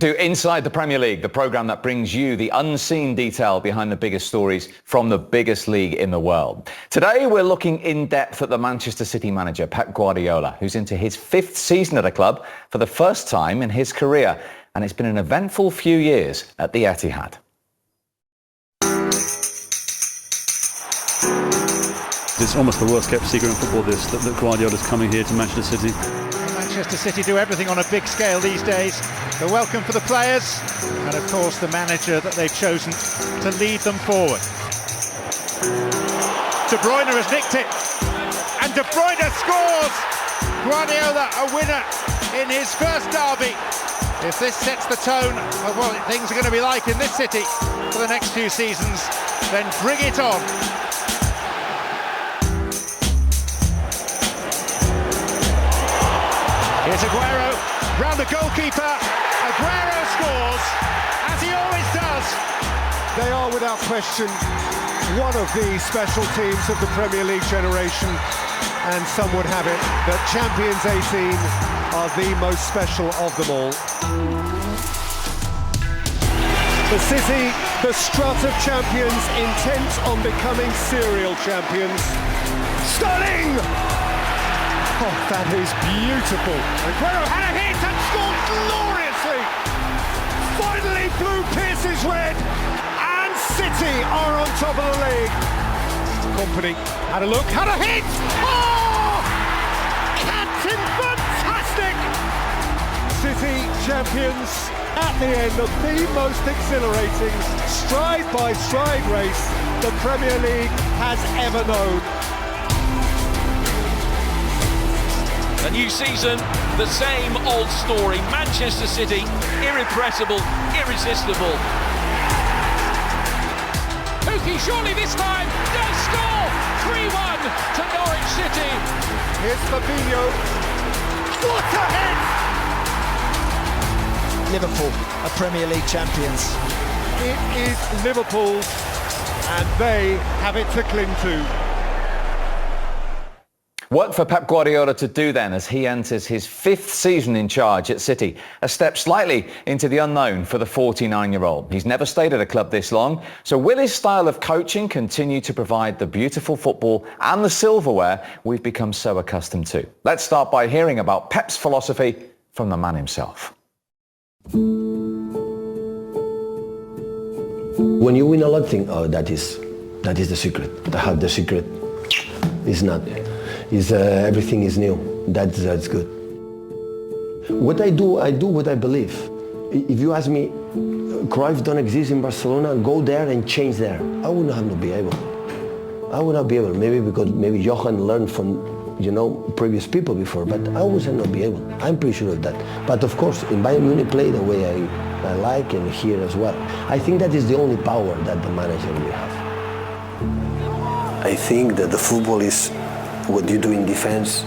To Inside the Premier League, the programme that brings you the unseen detail behind the biggest stories from the biggest league in the world. Today we're looking in depth at the Manchester City manager, Pep Guardiola, who's into his 5th season at the club for the first time in his career. And it's been an eventful few years at the Etihad. It's almost the worst kept secret in football, this, that Guardiola's coming here to Manchester City. Manchester City do everything on a big scale these days. The welcome for the players and of course the manager that they've chosen to lead them forward. De Bruyne has nicked it and De Bruyne scores! Guardiola a winner in his first derby. If this sets the tone of what things are going to be like in this city for the next few seasons, then bring it on. Here's Aguero, round the goalkeeper, Aguero scores, as he always does. They are without question one of the special teams of the Premier League generation, and some would have it that Champions 18 are the most special of them all. The City, the strut of champions, intent on becoming serial champions. Sterling! Oh, that is beautiful. Aguero had a hit and scored gloriously. Finally blue pierces red, and City are on top of the league. Kompany had a look, had a hit. Oh! Captain fantastic! City champions at the end of the most exhilarating stride by stride race the Premier League has ever known. A new season, the same old story. Manchester City, irrepressible, irresistible. Pukki surely this time does score! 3-1 to Norwich City. Here's Fabinho. What a hit! Liverpool are Premier League champions. It is Liverpool, and they have it to cling to. What for Pep Guardiola to do then as he enters his 5th season in charge at City, a step slightly into the unknown for the 49-year-old. He's never stayed at a club this long, so will his style of coaching continue to provide the beautiful football and the silverware we've become so accustomed to? Let's start by hearing about Pep's philosophy from the man himself. When you win a lot, think, oh, that is the secret. To have the secret is not. Everything is new. That's good. What I do what I believe. If you ask me, Cruyff don't exist in Barcelona, go there and change there. I would not be able. I would not be able. Maybe because Johan learned from previous people before, but I would not be able. I'm pretty sure of that. But of course, in Bayern Munich play the way I like, and here as well. I think that is the only power that the manager will have. I think that the football is what you do in defense,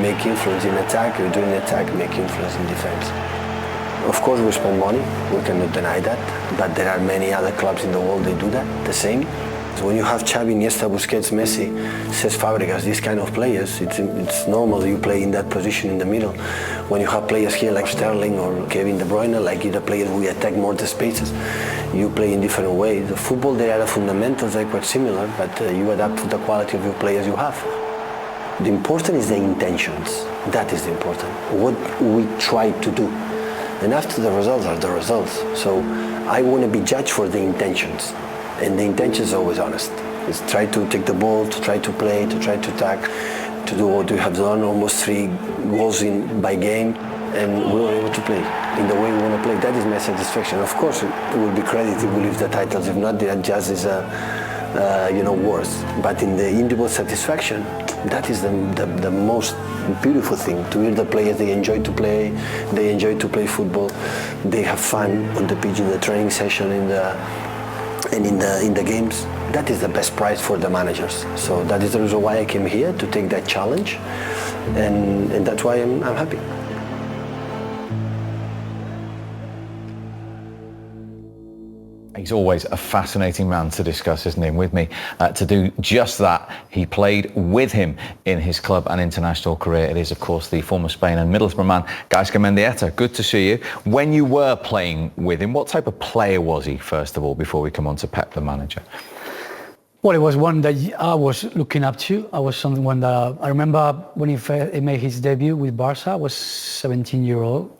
make influence in attack. You do in attack, make influence in defense. Of course, we spend money. We cannot deny that. But there are many other clubs in the world that do that, the same. So when you have Xavi, Iniesta, Busquets, Messi, Cesc Fabregas, these kind of players, it's normal you play in that position in the middle. When you have players here like Sterling or Kevin De Bruyne, like the players who attack more the spaces, you play in different ways. The football, there are the fundamentals, they're quite similar, but you adapt to the quality of your players you have. The important is the intentions. That is the important. What we try to do. And after the results are the results. So I want to be judged for the intentions. And the intention is always honest. It's try to take the ball, to try to play, to try to attack, to do what we have done, almost 3 goals by game. And we were able to play in the way we want to play. That is my satisfaction. Of course, it will be credit if we lift the titles. If not, that just is worse. But in the individual satisfaction, that is the most beautiful thing. To hear the players, they enjoy to play, they enjoy to play football, they have fun on the pitch in the training session, in the games. That is the best prize for the managers. So that is the reason why I came here, to take that challenge, and that's why I'm happy. He's always a fascinating man to discuss, isn't he? And with me to do just that, he played with him in his club and international career. It is, of course, the former Spain and Middlesbrough man, Gaizka Mendieta. Good to see you. When you were playing with him, what type of player was he, first of all, before we come on to Pep, the manager? Well, it was one that I was looking up to. I was someone that I remember when he made his debut with Barca. I was 17-year-old.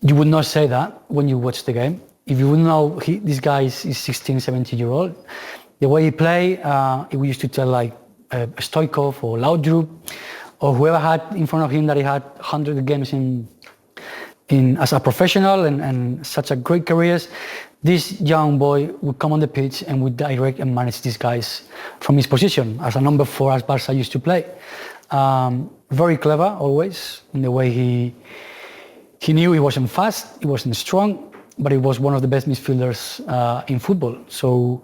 You would not say that when you watch the game. If you would know this guy is 16, 17-year-old, the way he play, we used to tell like Stoichkov or Laudrup or whoever had in front of him that he had 100 games in as a professional and such a great careers. This young boy would come on the pitch and would direct and manage these guys from his position as a number 4, as Barca used to play. Very clever always in the way he knew he wasn't fast, he wasn't strong, but he was one of the best midfielders in football. So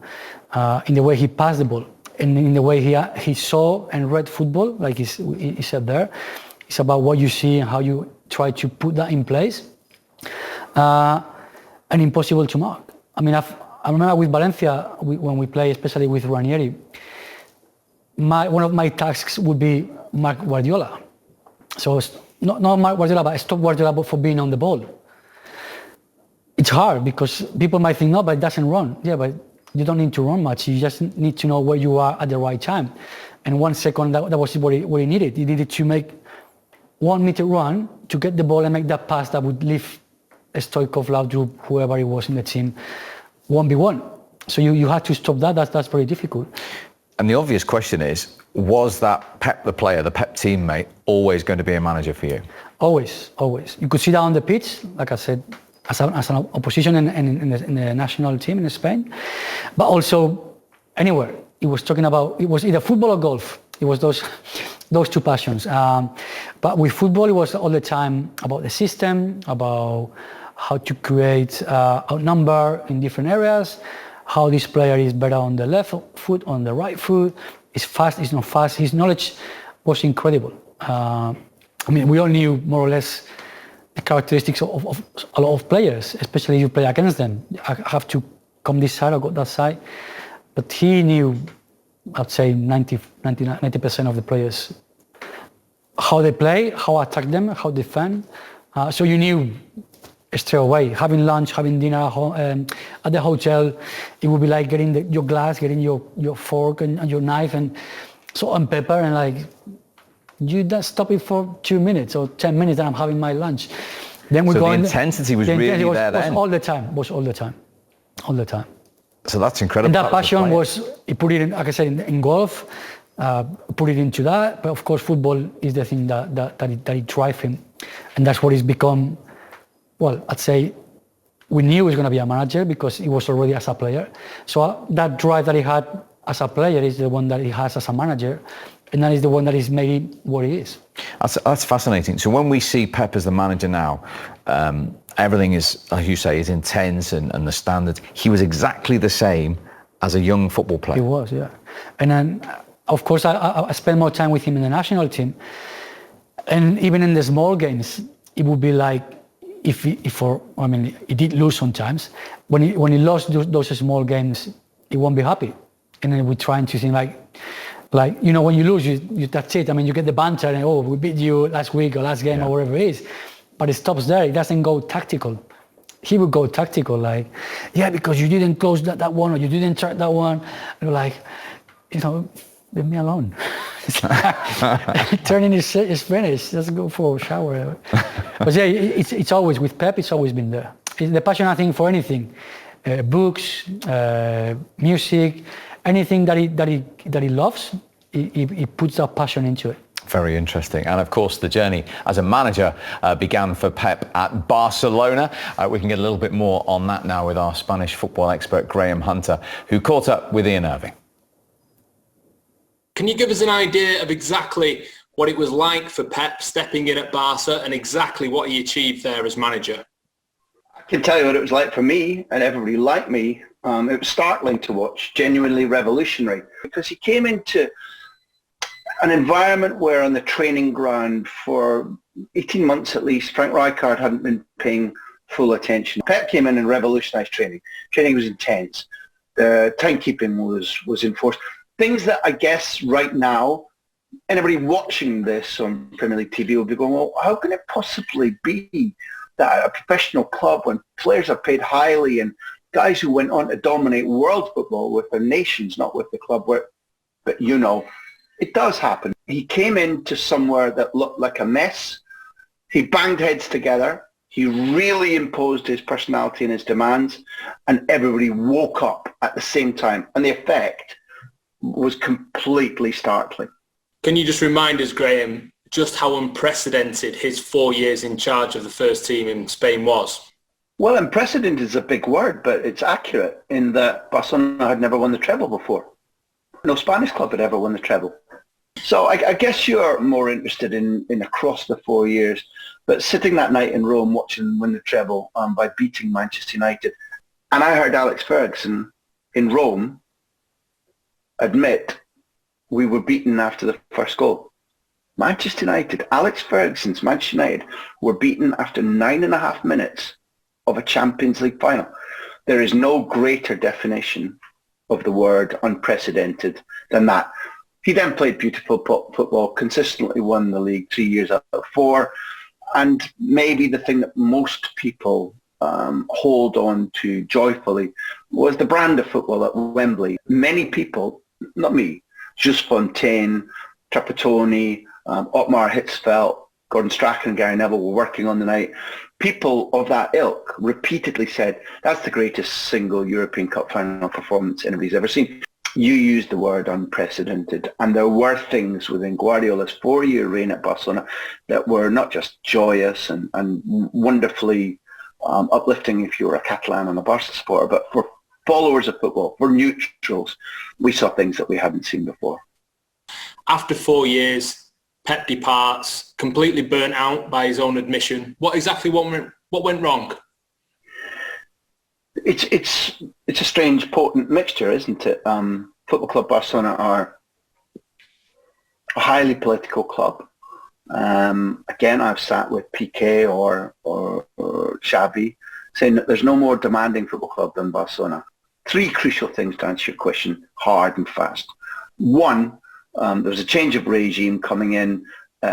in the way he passed the ball and in the way he saw and read football, like he said there, it's about what you see and how you try to put that in place. And impossible to mark. I mean, I remember with Valencia, when we play, especially with Ranieri, one of my tasks would be mark Guardiola. So not Mark Guardiola, but stop Guardiola for being on the ball. It's hard because people might think, no, but it doesn't run. Yeah, but you don't need to run much. You just need to know where you are at the right time. And 1 second, that was what he needed. He needed to make 1 meter run to get the ball and make that pass that would leave Stoichkov, Laudrup, whoever it was in the team, 1v1. So you had to stop that. That's very difficult. And the obvious question is, was that Pep the player, the Pep teammate, always going to be a manager for you? Always, always. You could see that on the pitch, like I said, as an opposition in the national team in Spain, but also anywhere. It was talking about, it was either football or golf. It was those two passions. But with football, it was all the time about the system, about how to create outnumber in different areas, how this player is better on the left foot, on the right foot, is fast, is not fast. His knowledge was incredible. I mean, we all knew more or less the characteristics of a lot of players, especially if you play against them. I have to come this side or go that side. But he knew, I'd say 90% of the players, how they play, how attack them, how defend. So you knew straight away, having lunch, having dinner at the hotel, it would be like getting your glass, getting your fork and your knife and salt and pepper, and like, you just stop it for 2 minutes or 10 minutes and I'm having my lunch. Then we so go the intensity was really there then? Was all the time. So that's incredible. And that passion was, he put it in, like I said, in golf, put it into that, but of course football is the thing that drives him. And that's what he's become. Well, I'd say we knew he was going to be a manager because he was already as a player. So that drive that he had as a player is the one that he has as a manager, and that is the one that is made what he is. That's fascinating. So when we see Pep as the manager now, everything is, as you say, is intense and the standards. He was exactly the same as a young football player. He was, yeah. And then, of course, I spent more time with him in the national team. And even in the small games, it would be like, he did lose sometimes. When he lost those small games, he won't be happy. And then we're trying to think like, you know, when you lose, that's it. I mean, you get the banter and, oh, we beat you last week or last game or whatever it is. But it stops there. It doesn't go tactical. He would go tactical, like, yeah, because you didn't close that one or you didn't track that one. And you're like, you know, leave me alone. Turning is finished. Just go for a shower. But yeah, it's always, with Pep, it's always been there. It's the passion, I think, for anything. Books, music, anything that he loves, he puts that passion into it. Very interesting. And of course, the journey as a manager began for Pep at Barcelona. We can get a little bit more on that now with our Spanish football expert, Graham Hunter, who caught up with Ian Irving. Can you give us an idea of exactly what it was like for Pep stepping in at Barca and exactly what he achieved there as manager? I can tell you what it was like for me and everybody like me. It was startling to watch, genuinely revolutionary, because he came into an environment where on the training ground for 18 months at least, Frank Rijkaard hadn't been paying full attention. Pep came in and revolutionised training. Training was intense. The timekeeping was enforced. Things that I guess right now, anybody watching this on Premier League TV will be going, well, how can it possibly be that a professional club, when players are paid highly and guys who went on to dominate world football with their nations, not with the club, but you know, it does happen. He came into somewhere that looked like a mess. He banged heads together. He really imposed his personality and his demands, and everybody woke up at the same time. And the effect was completely startling. Can you just remind us, Graham, just how unprecedented his 4 years in charge of the first team in Spain was? Well, unprecedented is a big word, but it's accurate in that Barcelona had never won the treble before. No Spanish club had ever won the treble. So I guess you're more interested in across the 4 years, but sitting that night in Rome watching them win the treble by beating Manchester United, and I heard Alex Ferguson in Rome admit we were beaten after the first goal. Manchester United, Alex Ferguson's Manchester United were beaten after 9.5 minutes of a Champions League final. There is no greater definition of the word unprecedented than that. He then played beautiful football, consistently won the league 3 years out of 4, and maybe the thing that most people hold on to joyfully was the brand of football at Wembley. Many people, not me, Just Fontaine, Trapattoni, Otmar Hitzfeld, Gordon Strachan and Gary Neville were working on the night. People of that ilk repeatedly said, that's the greatest single European Cup final performance anybody's ever seen. You used the word unprecedented, and there were things within Guardiola's 4-year reign at Barcelona that were not just joyous and wonderfully uplifting if you were a Catalan and a Barca supporter, but for followers of football, for neutrals, we saw things that we hadn't seen before. After 4 years, Pep departs, completely burnt out by his own admission. What went wrong? It's a strange, potent mixture, isn't it? Football Club Barcelona are a highly political club. Again, I've sat with Piqué or Xavi saying that there's no more demanding football club than Barcelona. 3 crucial things to answer your question, hard and fast. One, there was a change of regime coming in.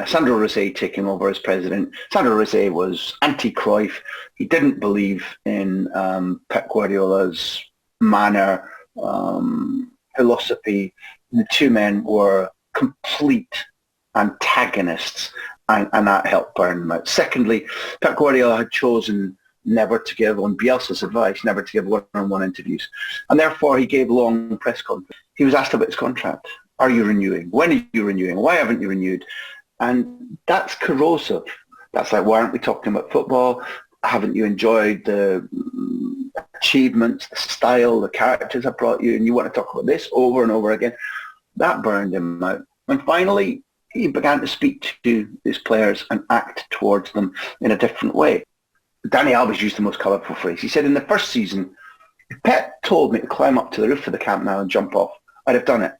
Sandro Rosé taking over as president. Sandro Rosé was anti-Cruyff. He didn't believe in Pep Guardiola's manner, philosophy. The two men were complete antagonists, and that helped burn them out. Secondly, Pep Guardiola had chosen never to give, on Bielsa's advice, never to give one-on-one interviews. And therefore he gave long press conferences. He was asked about his contract. Are you renewing? When are you renewing? Why haven't you renewed? And that's corrosive. That's like, why aren't we talking about football? Haven't you enjoyed the achievements, the style, the characters I brought you, and you want to talk about this over and over again? That burned him out. And finally, he began to speak to his players and act towards them in a different way. Dani Alves used the most colourful phrase. He said, in the first season, if Pep told me to climb up to the roof of the Camp Nou and jump off, I'd have done it.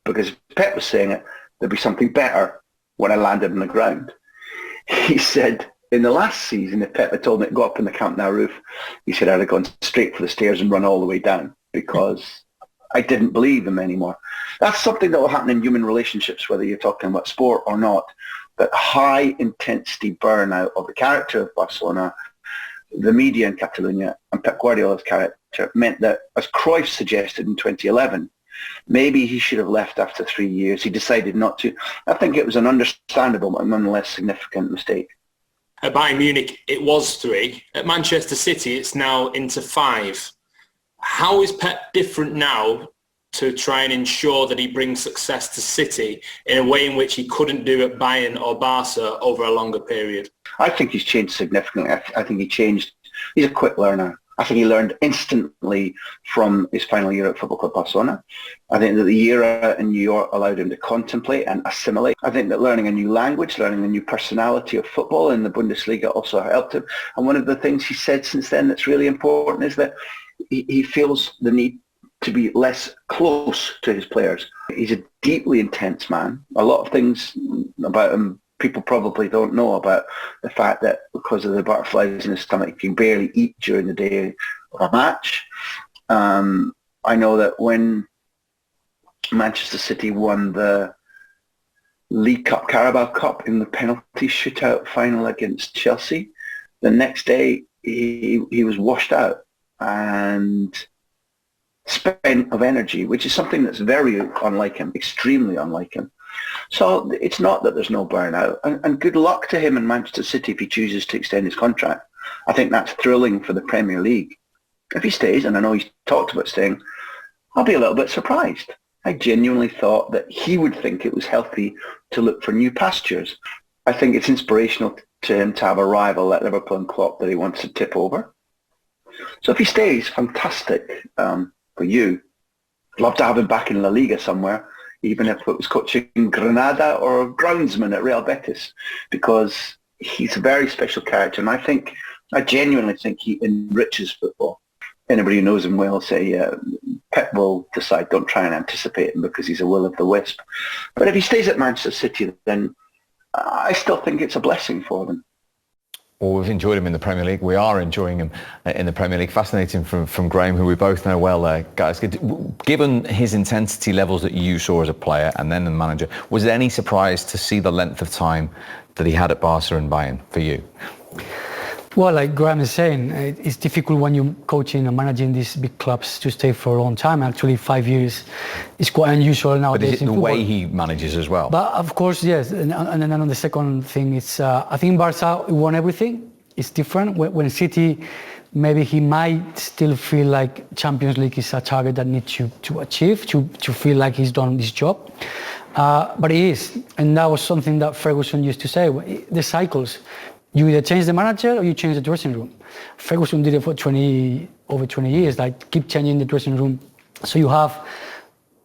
Because if Pep was saying it, there'd be something better when I landed on the ground. He said, in the last season, if Pep had told me to go up in the Camp Nou roof, he said I'd have gone straight for the stairs and run all the way down because I didn't believe him anymore. That's something that will happen in human relationships, whether you're talking about sport or not. That high intensity burnout of the character of Barcelona, the media in Catalonia, and Pep Guardiola's character meant that, as Cruyff suggested in 2011, maybe he should have left after 3 years. He decided not to. I think it was an understandable but nonetheless significant mistake. At Bayern Munich, it was 3. At Manchester City, it's now into 5. How is Pep different now to try and ensure that he brings success to City in a way in which he couldn't do at Bayern or Barca over a longer period? I think he's changed significantly. I think he's a quick learner. I think he learned instantly from his final year at Football Club Barcelona. I think that the year in New York allowed him to contemplate and assimilate. I think that learning a new language, learning a new personality of football in the Bundesliga also helped him. And one of the things he said since then that's really important is that he feels the need to be less close to his players. He's a deeply intense man. A lot of things about him people probably don't know about the fact that because of the butterflies in his stomach, he can barely eat during the day of a match. I know that when Manchester City won the League Cup, Carabao Cup in the penalty shootout final against Chelsea, the next day he was washed out and spent of energy, which is something that's very unlike him, extremely unlike him. So it's not that there's no burnout, and good luck to him in Manchester City if he chooses to extend his contract. I think that's thrilling for the Premier League. If he stays, and I know he's talked about staying, I'll be a little bit surprised. I genuinely thought that he would think it was healthy to look for new pastures. I think it's inspirational to him to have a rival like Liverpool and Klopp that he wants to tip over. So if he stays, fantastic for you. I'd love to have him back in La Liga somewhere, even if it was coaching Granada or groundsman at Real Betis, because he's a very special character, and I genuinely think he enriches football. Anybody who knows him well say Pep will decide, don't try and anticipate him because he's a will-o'-the-wisp. But if he stays at Manchester City, then I still think it's a blessing for them. Well, we've enjoyed him in the Premier League. We are enjoying him in the Premier League. Fascinating from Graham, who we both know well. Guys, given his intensity levels that you saw as a player and then the manager, was there any surprise to see the length of time that he had at Barca and Bayern for you? Well, like Graham is saying, it's difficult when you're coaching and managing these big clubs to stay for a long time. Actually, 5 years is quite unusual nowadays. But is it the way he manages as well? But of course, yes. And then on the second thing, it's I think Barca won everything. It's different. When City, maybe he might still feel like Champions League is a target that needs to achieve, to feel like he's done this job. But he is. And that was something that Ferguson used to say, the cycles. You either change the manager or you change the dressing room. Ferguson did it for over 20 years, like keep changing the dressing room. So you have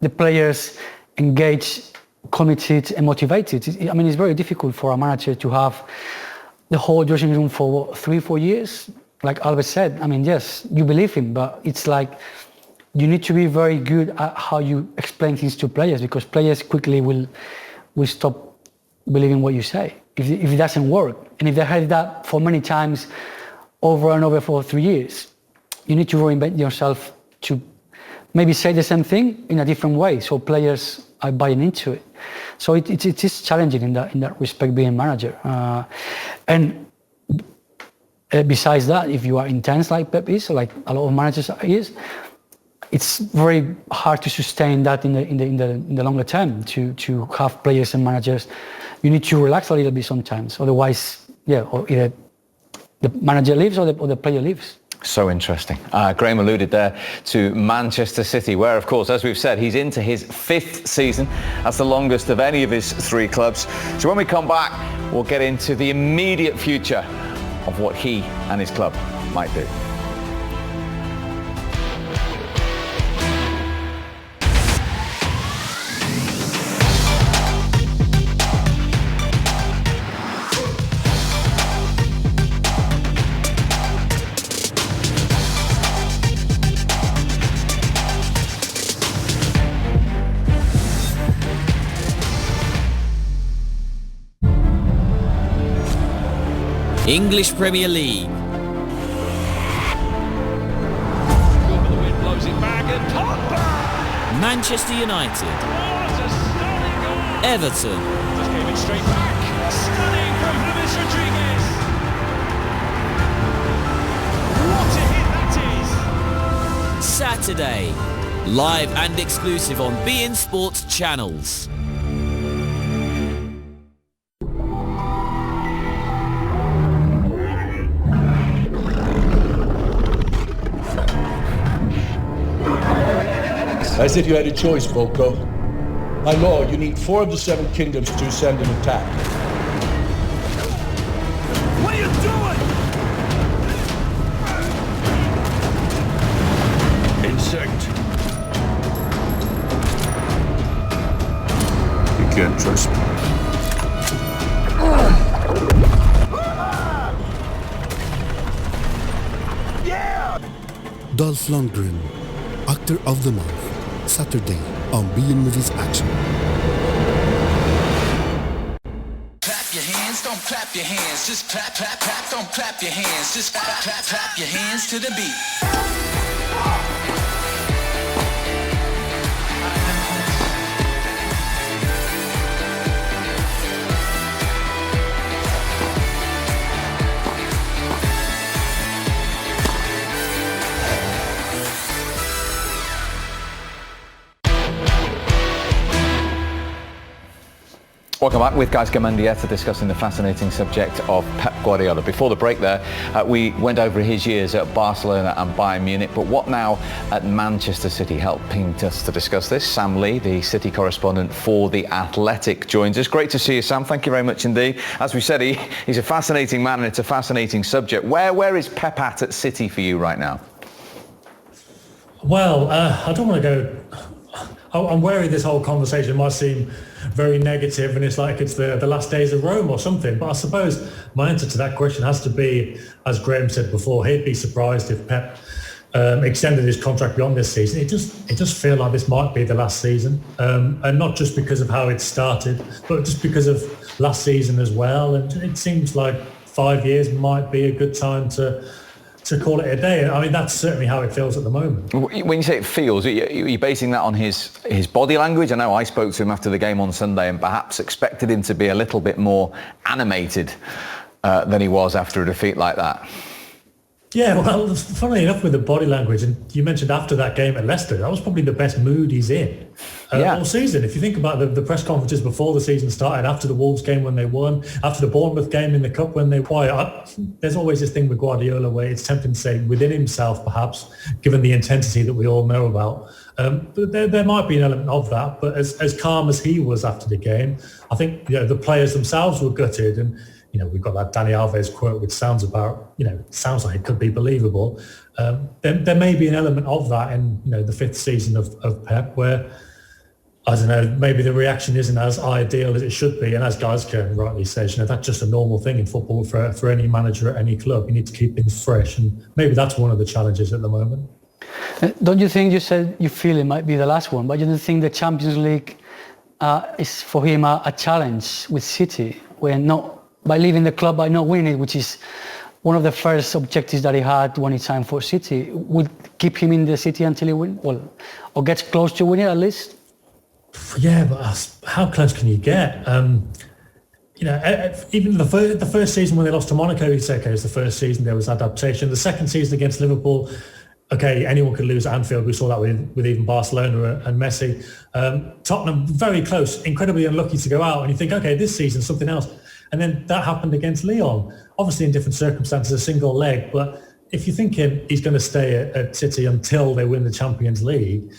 the players engaged, committed and motivated. I mean, it's very difficult for a manager to have the whole dressing room for 3-4 years. Like Albert said, I mean, yes, you believe him, but it's like you need to be very good at how you explain things to players, because players quickly will stop believing what you say if it doesn't work. And if they heard that for many times over and over for 3 years, you need to reinvent yourself to maybe say the same thing in a different way, so players are buying into it. So it is challenging in that respect, being manager. And besides that, if you are intense like Pep is, like a lot of managers is, it's very hard to sustain that in the longer term. To have players and managers, you need to relax a little bit sometimes. Otherwise, or either the manager leaves or the player leaves. So interesting. Graham alluded there to Manchester City, where, of course, as we've said, he's into his 5th season. That's the longest of any of his 3 clubs. So when we come back, we'll get into the immediate future of what he and his club might do. English Premier League. Manchester United. Everton. Just gave it straight back. Stunning from Luis Rodriguez. What a hit that is. Saturday. Live and exclusive on beIN Sports channels. As if you had a choice, Volko. By law, you need 4 of the 7 kingdoms to send an attack. What are you doing? Insect. You can't trust me. Dolph Lundgren, Actor of the Month. Saturday on beIN Movies Action. Clap your don't clap your hands. Just clap, clap, clap, don't clap your hands. Just clap, clap, clap your hands to the beat. Welcome back with Guys Gamandieta discussing the fascinating subject of Pep Guardiola. Before the break there, we went over his years at Barcelona and Bayern Munich, but what now at Manchester City? Helping us to discuss this, Sam Lee, the City correspondent for The Athletic, joins us. Great to see you, Sam. Thank you very much indeed. As we said, he's a fascinating man and it's a fascinating subject. Where is Pep at City for you right now? Well, I don't want to go... I'm wary this whole conversation might seem very negative and it's like it's the last days of Rome or something. But I suppose my answer to that question has to be, as Graham said before, he'd be surprised if Pep extended his contract beyond this season. It just feel like this might be the last season. And not just because of how it started, but just because of last season as well. And it seems like 5 years might be a good time to call it a day. I mean, that's certainly how it feels at the moment. When you say it feels, are you basing that on his body language? I know I spoke to him after the game on Sunday and perhaps expected him to be a little bit more animated than he was after a defeat like that. Yeah, well, funnily enough with the body language, and you mentioned after that game at Leicester, that was probably the best mood he's in all season. If you think about the press conferences before the season started, after the Wolves game when they won, after the Bournemouth game in the Cup when they won, there's always this thing with Guardiola where it's tempting to say within himself, perhaps, given the intensity that we all know about. But there might be an element of that, but as calm as he was after the game, I think the players themselves were gutted. And we've got that Dani Alves quote, which sounds like it could be believable. There may be an element of that in, the fifth season of Pep, where, I don't know, maybe the reaction isn't as ideal as it should be. And as Gazka rightly says, that's just a normal thing in football for any manager at any club. You need to keep things fresh. And maybe that's one of the challenges at the moment. Don't you think, you said you feel it might be the last one, but you don't think the Champions League is for him a challenge with City, where by leaving the club, by not winning it, which is one of the first objectives that he had when he signed for City, would keep him in the City until he wins, or gets close to winning at least? Yeah, but how close can you get? Even the first season when they lost to Monaco, you'd say, okay, it's the first season, there was adaptation. The second season against Liverpool, okay, anyone could lose at Anfield. We saw that with even Barcelona and Messi. Tottenham, very close, incredibly unlucky to go out. And you think, okay, this season, something else. And then that happened against Lyon, obviously in different circumstances, a single leg. But if you're thinking he's going to stay at City until they win the Champions League,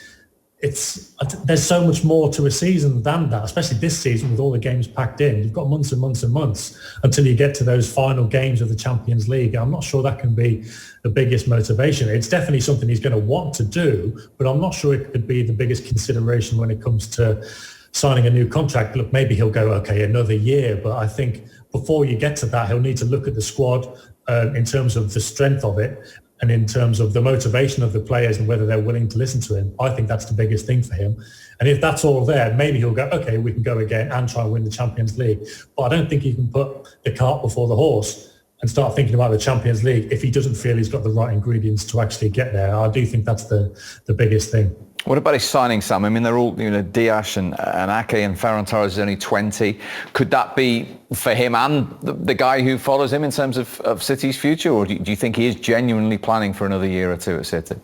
there's so much more to a season than that, especially this season with all the games packed in. You've got months and months and months until you get to those final games of the Champions League. I'm not sure that can be the biggest motivation. It's definitely something he's going to want to do, but I'm not sure it could be the biggest consideration when it comes to signing a new contract. Look, maybe he'll go, okay, another year, but I think before you get to that, he'll need to look at the squad in terms of the strength of it and in terms of the motivation of the players and whether they're willing to listen to him. I think that's the biggest thing for him. And if that's all there, maybe he'll go, okay, we can go again and try and win the Champions League. But I don't think you can put the cart before the horse and start thinking about the Champions League if he doesn't feel he's got the right ingredients to actually get there. I do think that's the biggest thing. What about his signing, Sam? I mean, they're all, Dias and Ake and Ferran Torres is only 20. Could that be for him and the guy who follows him in terms of City's future? Or do you think he is genuinely planning for another year or two at City?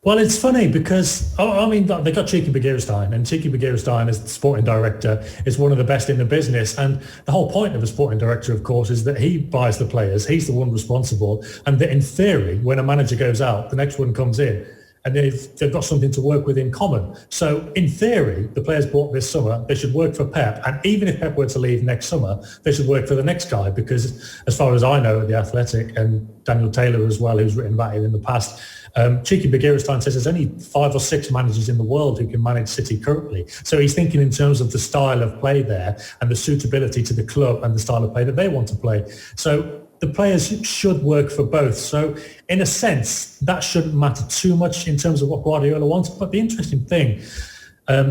Well, it's funny because, they got Txiki Begiristain, and Txiki Begiristain as the sporting director is one of the best in the business. And the whole point of a sporting director, of course, is that he buys the players. He's the one responsible. And that in theory, when a manager goes out, the next one comes in. And they've got something to work with in common. So in theory, the players bought this summer, they should work for Pep. And even if Pep were to leave next summer, they should work for the next guy, because as far as I know at The Athletic, and Daniel Taylor as well, who's written about it in the past, Txiki Begiristain says there's only 5 or 6 managers in the world who can manage City currently. So he's thinking in terms of the style of play there and the suitability to the club and the style of play that they want to play. So the players should work for both. So in a sense, that shouldn't matter too much in terms of what Guardiola wants. But the interesting thing,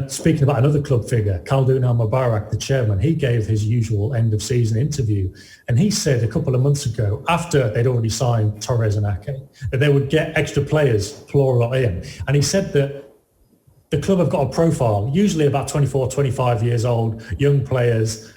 Speaking about another club figure, Khaldoon Al-Mubarak, the chairman, he gave his usual end-of-season interview, and he said a couple of months ago, after they'd already signed Torres and Ake, that they would get extra players, plural, in. And he said that the club have got a profile, usually about 24, 25 years old, young players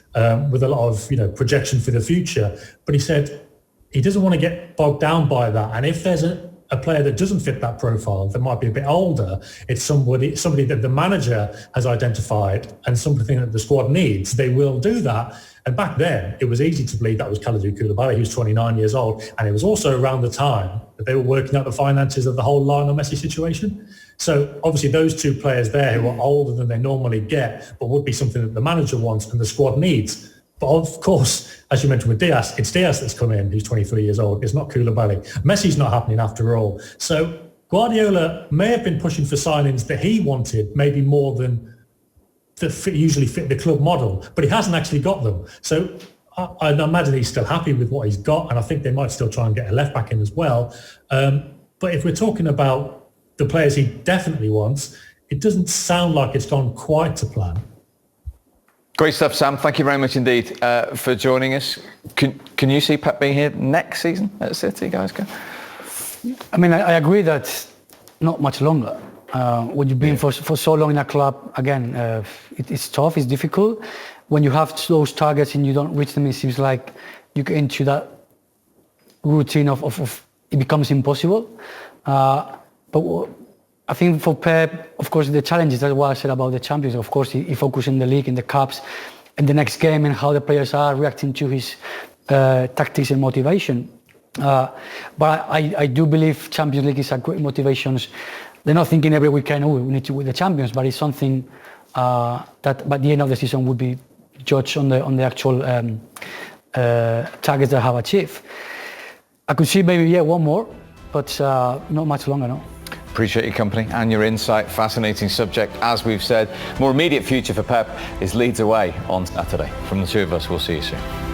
with a lot of projection for the future. But he said he doesn't want to get bogged down by that. And if there's a player that doesn't fit that profile, that might be a bit older, it's somebody that the manager has identified and something that the squad needs, they will do that. And back then, it was easy to believe that was Kalidou Koulibaly, who's 29 years old. And it was also around the time that they were working out the finances of the whole Lionel Messi situation. So obviously those two players there who are older than they normally get, but would be something that the manager wants and the squad needs. But of course, as you mentioned with Diaz, it's Diaz that's come in, who's 23 years old. It's not Koulibaly. Messi's not happening after all. So Guardiola may have been pushing for signings that he wanted, maybe more than that usually fit the club model, but he hasn't actually got them. So I imagine he's still happy with what he's got, and I think they might still try and get a left back in as well. But if we're talking about the players he definitely wants, it doesn't sound like it's gone quite to plan. Great stuff, Sam. Thank you very much indeed for joining us. Can you see Pep being here next season at City, guys? I mean, I agree that not much longer. When you've been for so long in a club, again, it's tough, it's difficult. When you have those targets and you don't reach them, it seems like you get into that routine of it becomes impossible. But I think for Pep, of course, the challenges, that's what I said about the Champions. Of course, he focuses in the league, in the cups, and the next game and how the players are reacting to his tactics and motivation. But I do believe Champions League is a great motivation. They're not thinking every weekend, we need to win the Champions, but it's something that by the end of the season would be judged on the actual targets they have achieved. I could see maybe, one more, but not much longer, no. Appreciate your company and your insight. Fascinating subject, as we've said. More immediate future for Pep is Leeds away on Saturday. From the two of us, we'll see you soon.